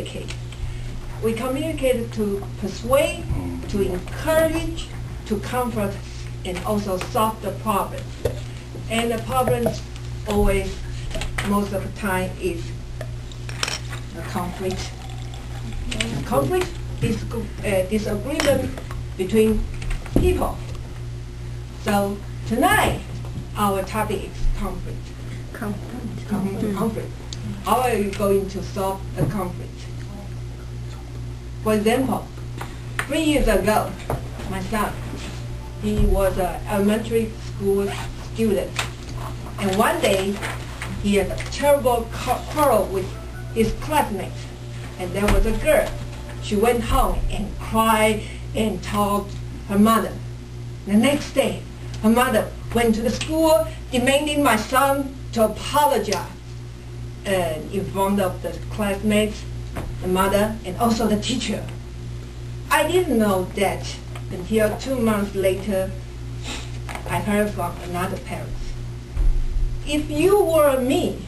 communicate. We communicate to persuade, to encourage, to comfort, and also solve the problem. And the problems always, most of the time, is a conflict. Conflict is disagreement between people. So tonight, our topic is conflict. Conflict. How are you going to solve the conflict? For example, 3 years ago, my son, he was an elementary school student. And one day, he had a terrible quarrel with his classmates. And there was a girl. She went home and cried and told her mother. The next day, her mother went to the school demanding my son to apologize in front of the classmates, the mother, and also the teacher. I didn't know that until 2 months later, I heard from another parent. If you were me,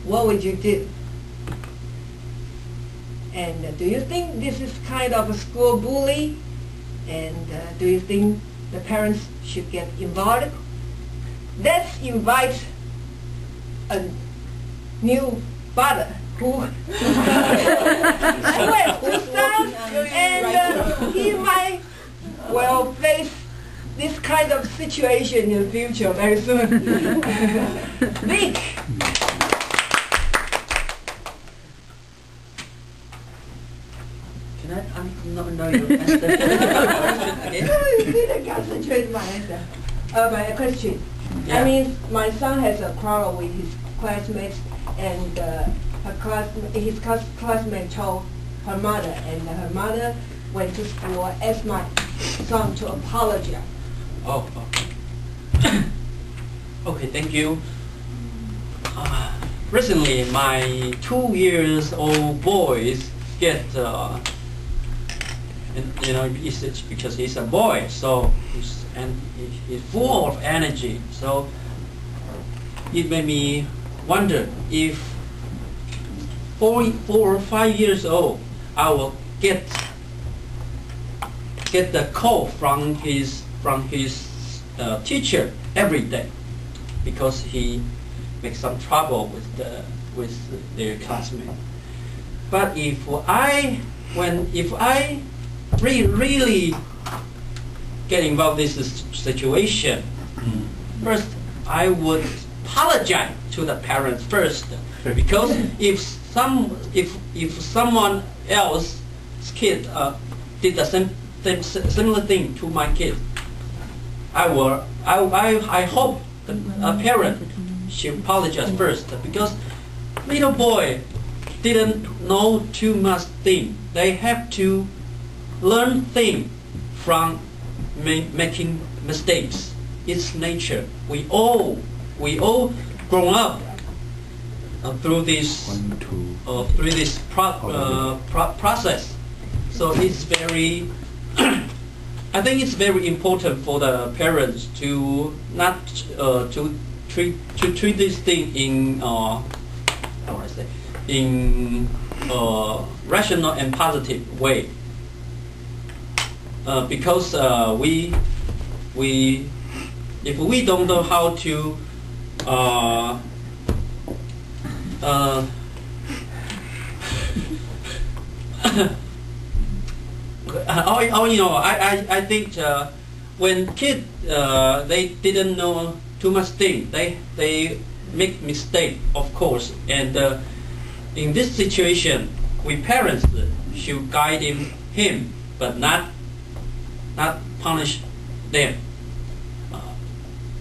what would you do? And do you think this is kind of a school bully? And do you think the parents should get involved? Let's invite a new father who son, and he might well face this kind of situation in the future very soon. Vic. Can I know your answer? You didn't concentrate my answer. My question. Yeah. I mean, my son has a quarrel with his classmates, and his classmate told her mother, and her mother went to school, asked my son to apologize. Oh, okay. Okay, thank you. Recently, my 2-year-old boy get, it's because he's a boy, so he's full of energy. So it made me wonder if 4 or 5 years old, I will get the call from his teacher every day because he makes some trouble with their classmate. But if I really get involved in this situation, first I would apologize to the parents first, because if someone else's kid did the similar thing to my kid, I hope a parent should apologize first, because little boy didn't know too much thing. They have to learn things from making mistakes. It's nature. We all grown up through this process. So it's very I think it's very important for the parents to not to treat this thing in rational and positive way, because if we don't know how to I think when kids they didn't know too much thing, they make mistake, of course, and in this situation, we parents should guide him, but not punish them.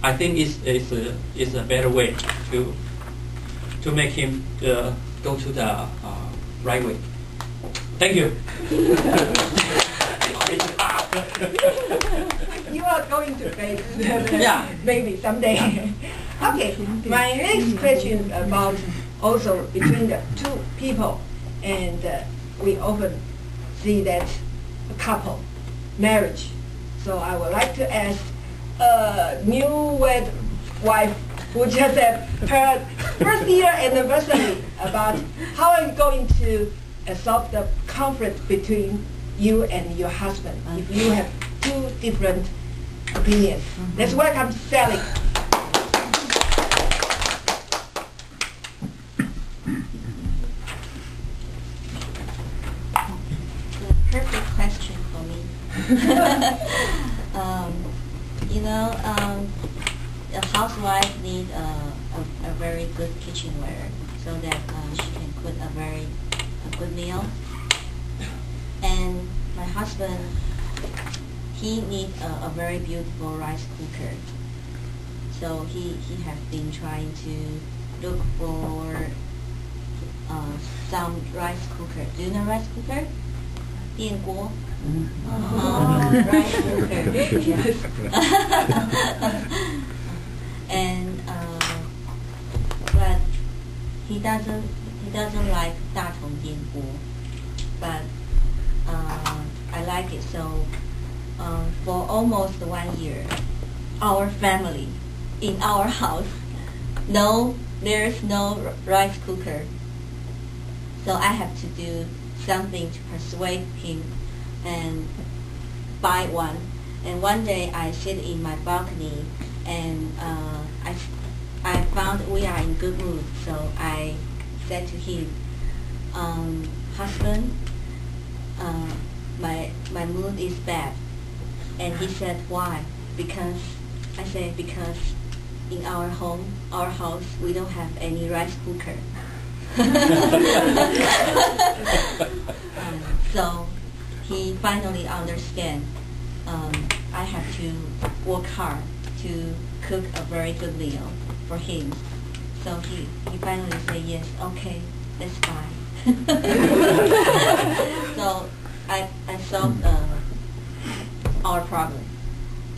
I think it's a better way to make him go to the right way. Thank you. You are going to face Yeah. maybe someday. Okay, my next question about also between the two people, and we often see that a couple, marriage. So I would like to ask a newlywed wife who just had her first year anniversary about how are you going to solve the conflict between you and your husband if you have two different opinions. Let's welcome Sally. Perfect question for me. A housewife needs a very good kitchenware so that she can cook a good meal. And my husband, he needs a very beautiful rice cooker. So he has been trying to look for some rice cooker. Do you know rice cooker? 电锅. Rice cooker. And but he doesn't like 大同电锅. But I like it. So for almost 1 year, our family in our house, there's no rice cooker. So I have to do something to persuade him and buy one. And one day I sit in my balcony and I found we are in good mood. So I said to him, husband, my mood is bad. And he said, why? Because I said, because in our house, we don't have any rice cooker. So he finally understands I have to work hard to cook a very good meal for him. So he finally said, yes, okay, let's buy. So I solved our problem.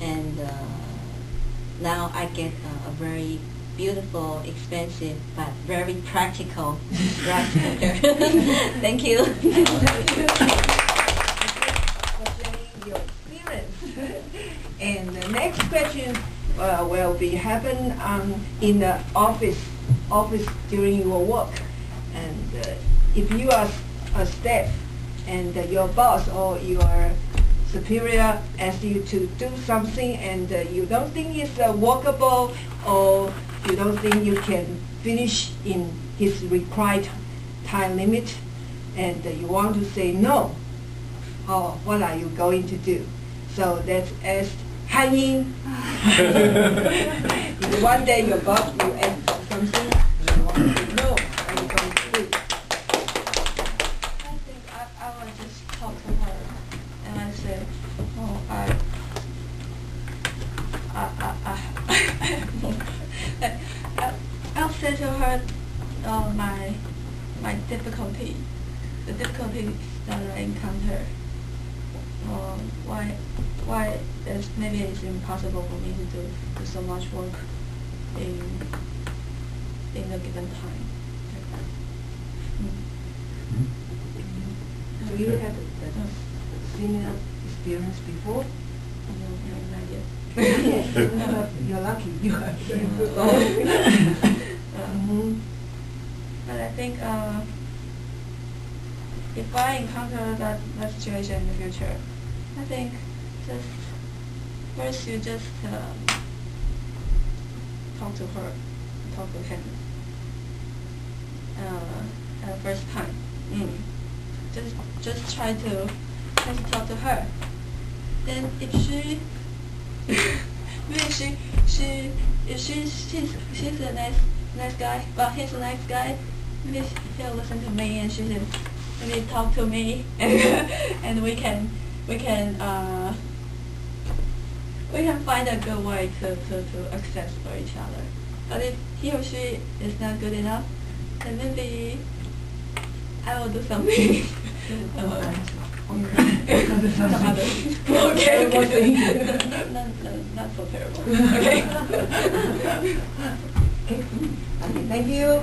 And now I get a very beautiful, expensive, but very practical rice cooker. Thank you. For sharing your experience. And the next question will be happen in the office during your work. And if you are a staff and your boss or your superior asks you to do something and you don't think it's workable or you don't think you can finish in his required time limit and you want to say no, what are you going to do? So that's ask Han Ying. If one day your boss will ask something and you want to say no, what are you going to do? I think I will just talk to her and I said, I'll say to her my difficulty, the difficulties that I encounter. Why maybe it's impossible for me to do so much work in a given time. Like that. Do you have a similar experience before? No, not yet. You're lucky. You are. But I think if I encounter that situation in the future, I think just first you just talk to her, talk to him at the first time. Just try to talk to her. Then if she maybe she's a nice guy, but he's a nice guy, maybe he'll listen to me and she'll maybe talk to me and we can find a good way to access for each other. But if he or she is not good enough, then maybe I will do something. Some other things. Okay. Not so terrible. Okay. Okay, thank you.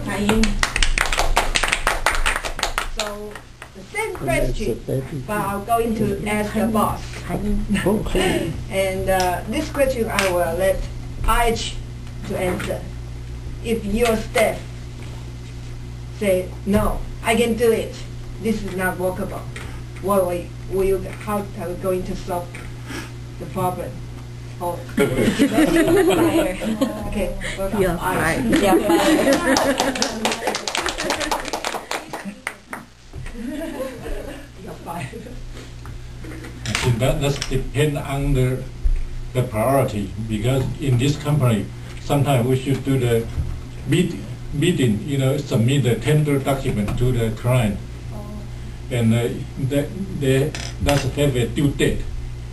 So the same question, but I'm going to ask the boss. And this question I will let IH to answer. if your staff say, no, I can do it, this is not workable, how are you going to solve the problem? Oh, okay, welcome. You're Iris. fired. Yeah, You're fired. I think that depends on the priority, because in this company, sometimes we should do the meeting, submit the tender document to the client. And they does have a due date.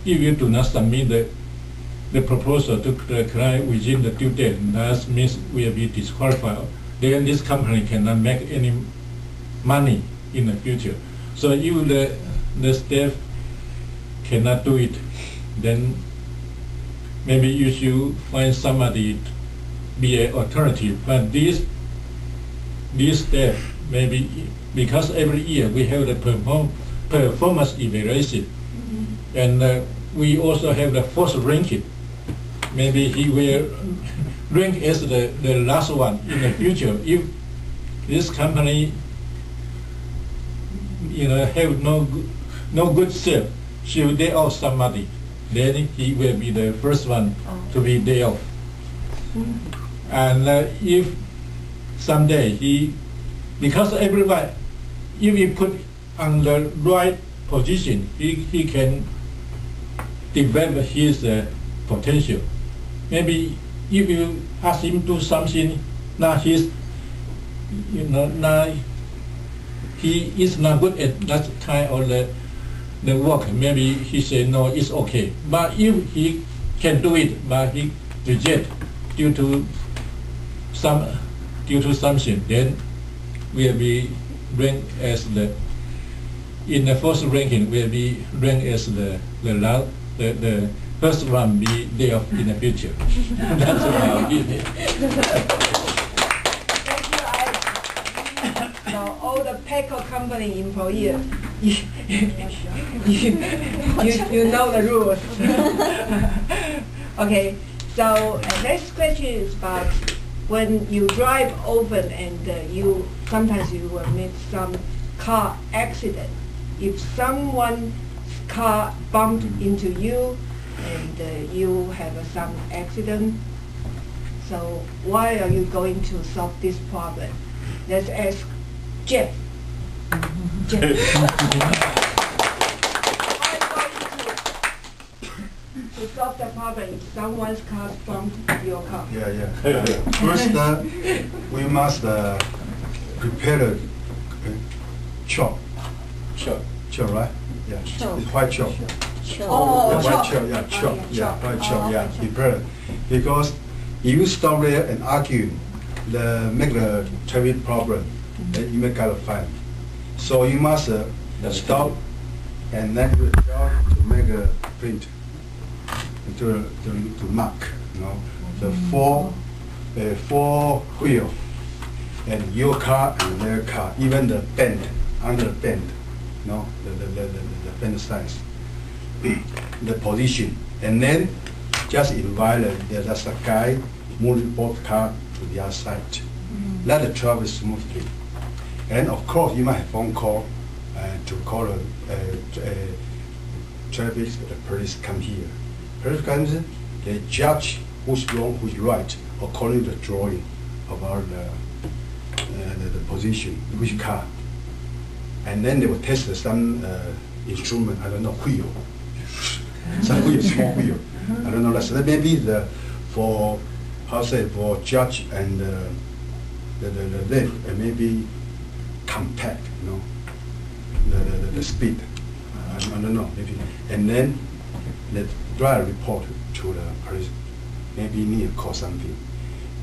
If you do not submit the proposal to the client within the due date, that means we will be disqualified. Then this company cannot make any money in the future. So if the staff cannot do it, then maybe you should find somebody to be an alternative. But this staff, maybe because every year we have the performance evaluation, and we also have the first ranking. Maybe he will rank as the last one in the future. If this company, have no good sale, should lay off somebody, then he will be the first one to be laid off. And if someday because everybody, if he put on the right position, he can develop his potential. Maybe if you ask him to do something, now he is not good at that kind of the work. Maybe he say no, it's okay. But if he can do it, but he reject due to something, then will be ranked as in the first ranking will be ranked as the first one be there in the future. That's what I'll give it. Thank you, Now, all the PECO company employees, you know the rules. Okay, so next question is about when you drive often and sometimes you will meet some car accident. If someone's car bumped into you and you have some accident, so why are you going to solve this problem? Let's ask Jeff. Jeff. To solve the problem if someone's car bumped your car. Yeah. First, we must prepare the chop. Chop, right? Yeah. Chop. It's white chop. Oh, Yeah, white chop. chop. Yeah, chop. Okay, Yeah, chop. white chop. Oh, Yeah, okay, chop. prepare. Because if you stop there and argue, make the traffic problem, then you make kind of fine. So you must stop and then you to make a print. To mark, the four wheel, and your car and their car, even the bend, under the bend, the bend size, the position, and then just invite there's a guy move both car to the other side, let it travel smoothly, and of course you might have phone call to call traffic, the police come here. They judge who's wrong, who's right, according to the drawing about the position, which car. And then they will test some instrument, I don't know, wheel. Some wheel, small wheel. I don't know, so that maybe for judge and the left, and maybe compact, the speed. I don't know, maybe. And then let's draw a report to the police. Maybe you need to call something.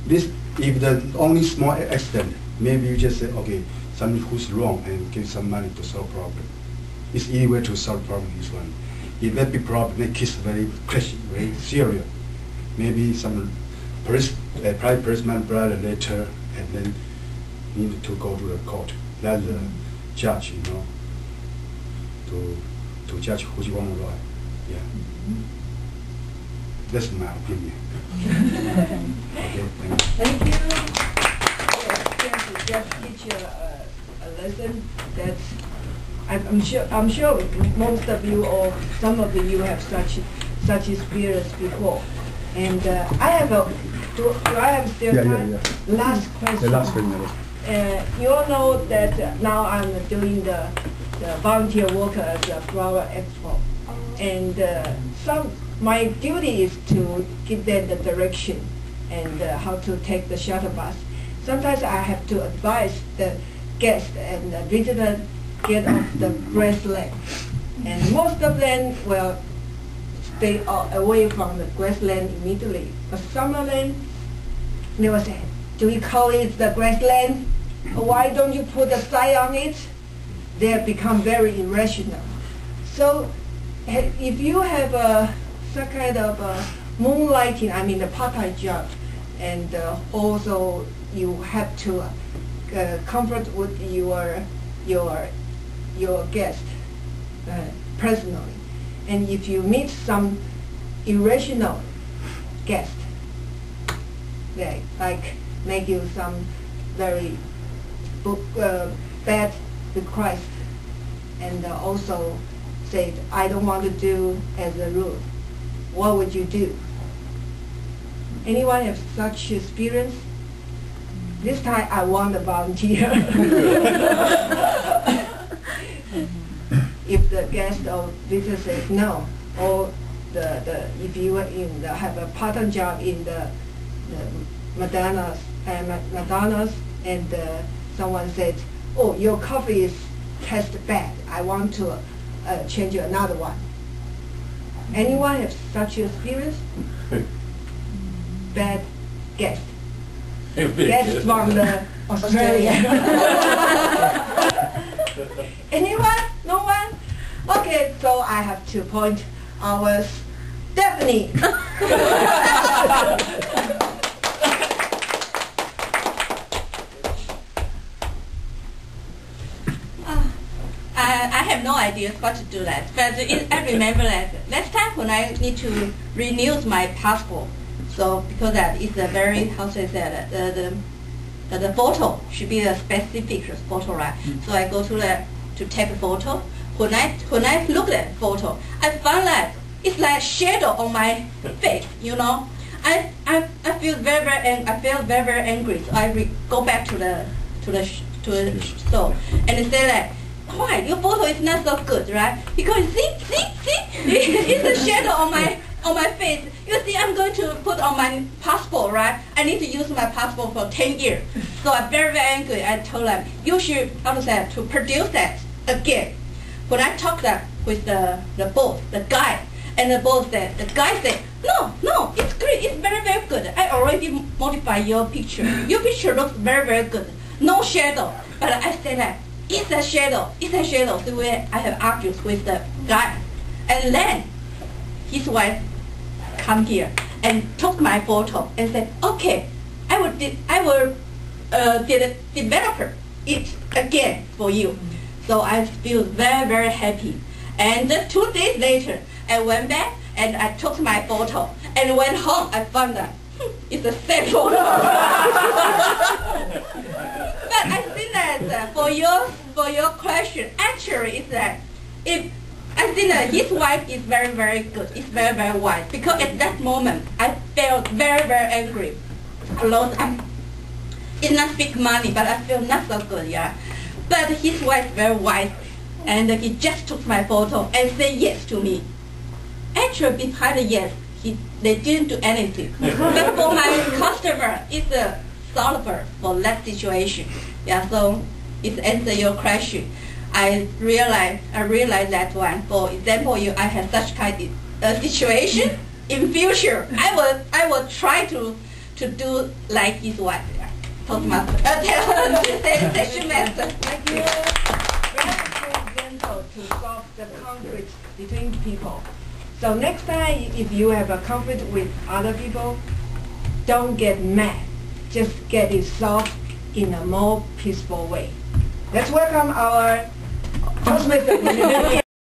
If the only small accident, maybe you just say, okay, something who's wrong and give some money to solve problem. It's easy way to solve problem, this one. If that big problem, the case very serious. Maybe some private policeman brought a letter and then need to go to the court. Let the judge, to judge who's wrong or right. Yeah. That's my opinion. Okay, thank you. Thank you. teach a lesson that I'm sure most of you or some of you have such experience before. And I have do I have still time? Last question. The last question. You all know that now I'm doing the volunteer work as a flower expo, and my duty is to give them the direction and how to take the shuttle bus. Sometimes I have to advise the guests and the visitors get off the grassland, and most of them will stay away from the grassland immediately. But some of them, they will say, "Do you call it the grassland? Why don't you put a sign on it?" They have become very irrational. So if you have some kind of moonlighting, I mean the part-time job, and also you have to comfort with your guest personally. And if you meet some irrational guest, they like make you some very bad request, and also say, "I don't want to do as a rule," what would you do? Anyone have such experience? This time I want to volunteer. If the guest or visitor says no, or if you have a part-time job in the McDonald's, and someone said, "Oh, your coffee tastes bad. I want to change another one." Anyone have such experience? Bad guest. Guest from Australia. Anyone? No one? Okay, so I have to point our Stephanie. I have no idea what to do that, but I remember that last time when I need to renew my passport, so because that is a very, how to say that, the photo should be a specific photo, right? So I go to take a photo. When I look at the photo, I found that it's like shadow on my face, you know. I feel very angry. So I go back to the store and say that, "Why your photo is not so good, right? Because see, it's a shadow on my face. You see, I'm going to put on my passport, right? I need to use my passport for 10 years. So I'm very angry. I told them, you should, to produce that again. When I talked that with the boss, the guy, and the guy said, no, it's great, it's very good. I already modified your picture. Your picture looks very good. No shadow. But I said that, it's a shadow. The way I have argued with the guy. And then his wife come here and took my photo and said, "Okay, I will develop it again for you." So I feel very happy. And 2 days later, I went back and I took my photo and went home. I found that it's the same photo. But I think that for your question, actually, it's that I think that his wife is very good. It's very wise, because at that moment I felt very angry. It's not big money, but I feel not so good, yeah. But his wife very wise, and he just took my photo and said yes to me. Actually, behind the yes, they didn't do anything. But for my customer, it's a solver for that situation. Yeah, so it answers your question. I realize that one. For example, I have such kind of situation in future. I will try to do like his wife. Toastmaster, station master. Like you, very gentle to solve the conflict between people. So next time, if you have a conflict with other people, don't get mad. Just get it solved in a more peaceful way. Let's welcome our Toastmaster.